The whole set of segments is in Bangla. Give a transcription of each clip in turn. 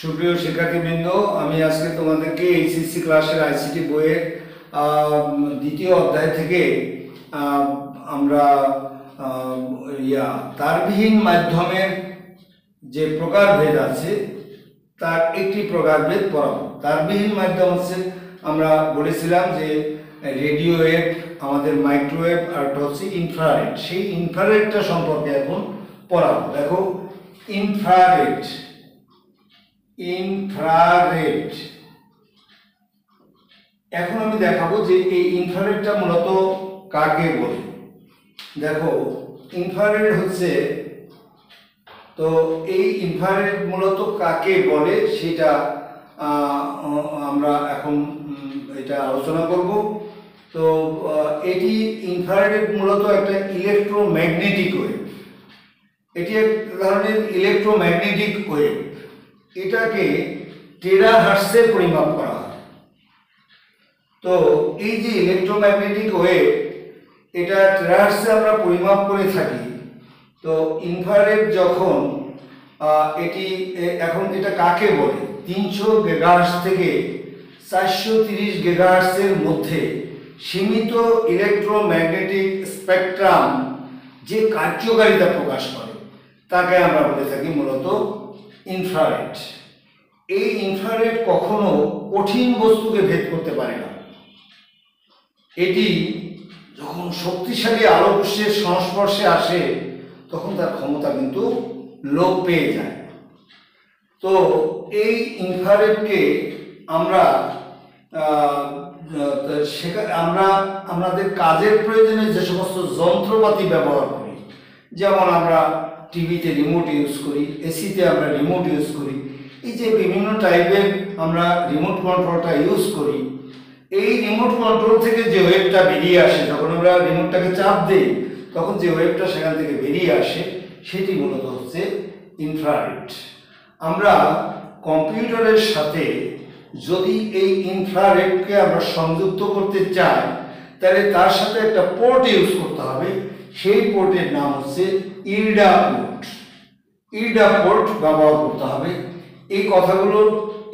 সুপ্রিয় শিক্ষার্থীবৃন্দ, আমি আজকে তোমাদেরকে এইচএসসি ক্লাসের আইসিটি বইয়ের দ্বিতীয় অধ্যায় থেকে আমরা তারবিহীন মাধ্যমের যে প্রকারভেদ আছে তার একটি প্রকারভেদ পড়াবো। তারবিহীন মাধ্যম হচ্ছে, আমরা বলেছিলাম যে রেডিও ওয়েভ, আমাদের মাইক্রোওয়েভ আর হচ্ছে ইনফ্রারেড। সেই ইনফ্রারেডটা সম্পর্কে এখন পড়াবো। দেখো, ইনফ্রারেড এখন আমি দেখাবো যে এই ইনফ্রারেডটা মূলত কাকে বলে। দেখো, ইনফ্রারেড হচ্ছে, তো এই ইনফ্রারেড মূলত কাকে বলে সেটা আমরা এখন এটা আলোচনা করব। তো এটি ইনফ্রারেড মূলত একটা ইলেকট্রোম্যাগনেটিক ওয়েভ। এটি এক ধরনের ইলেকট্রোম্যাগনেটিক ওয়েভ। এটাকে টেরাহার্টজে পরিমাপ করা হয়। তো এই যে ইলেকট্রোম্যাগনেটিক ওয়েভ, এটা টেরাহার্টজে আমরা পরিমাপ করে থাকি। তো ইনফ্রারেড যখন এখন এটা কাকে বলে, 300 গিগাহার্টজ থেকে 430 গিগাহার্টজের মধ্যে সীমিত ইলেকট্রোম্যাগনেটিক স্পেকট্রাম যে কার্যকারিতা প্রকাশ করে তাকে আমরা বলে থাকি মূলত ইনফ্রারেড। এই ইনফ্রারেড কখনো কঠিন বস্তুকে ভেদ করতে পারে না। এটি যখন শক্তিশালী আলোকরশ্মির সংস্পর্শে আসে তখন তার ক্ষমতা কিন্তু লোপ পেয়ে যায়। তো এই ইনফ্রারেডকে আমরা আমাদের কাজের প্রয়োজনে যে সমস্ত যন্ত্রপাতি ব্যবহার করি, যেমন আমরা টিভিতে রিমোট ইউজ করি, এসিতে আমরা রিমোট ইউজ করি, এই যে বিভিন্ন টাইপের আমরা রিমোট কন্ট্রোলটা ইউজ করি, এই রিমোট কন্ট্রোল থেকে যে ওয়েভটা বেরিয়ে আসে, যখন আমরা রিমোটটাকে চাপ দিই তখন যে ওয়েভটা সেখান থেকে বেরিয়ে আসে সেটি মূলত হচ্ছে ইনফ্রারেড। আমরা কম্পিউটারের সাথে যদি এই ইনফ্রারেডকে আমরা সংযুক্ত করতে চাই তাহলে তার সাথে একটা পোর্ট ইউজ করতে হবে। সেই পোর্টের নাম হচ্ছে ইরডা পোর্ট ব্যবহার করতে হবে। এই কথাগুলো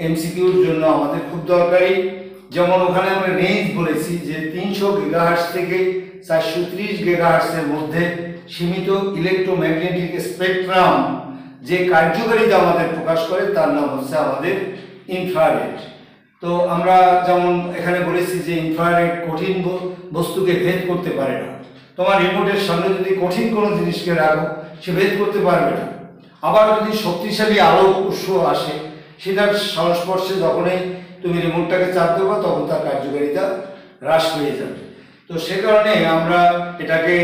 এমসিকিউর জন্য আমাদের খুব দরকারি। যেমন ওখানে আমরা রেঞ্জ বলেছি যে 300 গিগাহার্টজ থেকে 430 গিগাহার্টজের মধ্যে সীমিত ইলেকট্রোম্যাগনেটিক স্পেকট্রাম যে কার্যকারিতা আমাদের প্রকাশ করে তার নাম হচ্ছে আমাদের ইনফ্রারেড। তো আমরা যেমন এখানে বলেছি যে ইনফ্রারেড কঠিন বস্তুকে ভেদ করতে পারে না। তোমার রিমোটের সামনে যদি কঠিন কোনো জিনিসকে রাখো সে ভেদ করতে পারবে না। আবার যদি শক্তিশালী আলোক উৎস আসে সেটার সংস্পর্শে যখনই তুমি রিমোটটাকে চাপ দেবো তখন তার কার্যকারিতা হ্রাস পেয়ে যাবে। তো সে কারণে আমরা এটাকে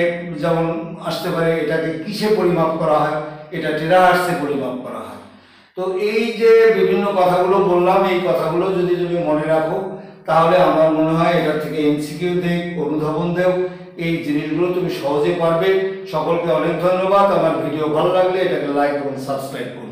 যেমন আসতে পারে, এটাকে কিসে পরিমাপ করা হয়, এটা টেরাহার্টজে পরিমাপ করা হয়। তো এই যে বিভিন্ন কথাগুলো বললাম, এই কথাগুলো যদি তুমি মনে রাখো তাহলে আমার মনে হয় এটা থেকে এমসিকিউ দেখ, অনুধাবন দেও, এই জিনিসগুলো তুমি সহজে পারবে। সকলকে অনেক ধন্যবাদ। আমার ভিডিও ভালো লাগলে এটাকে লাইক এবং সাবস্ক্রাইব করুন।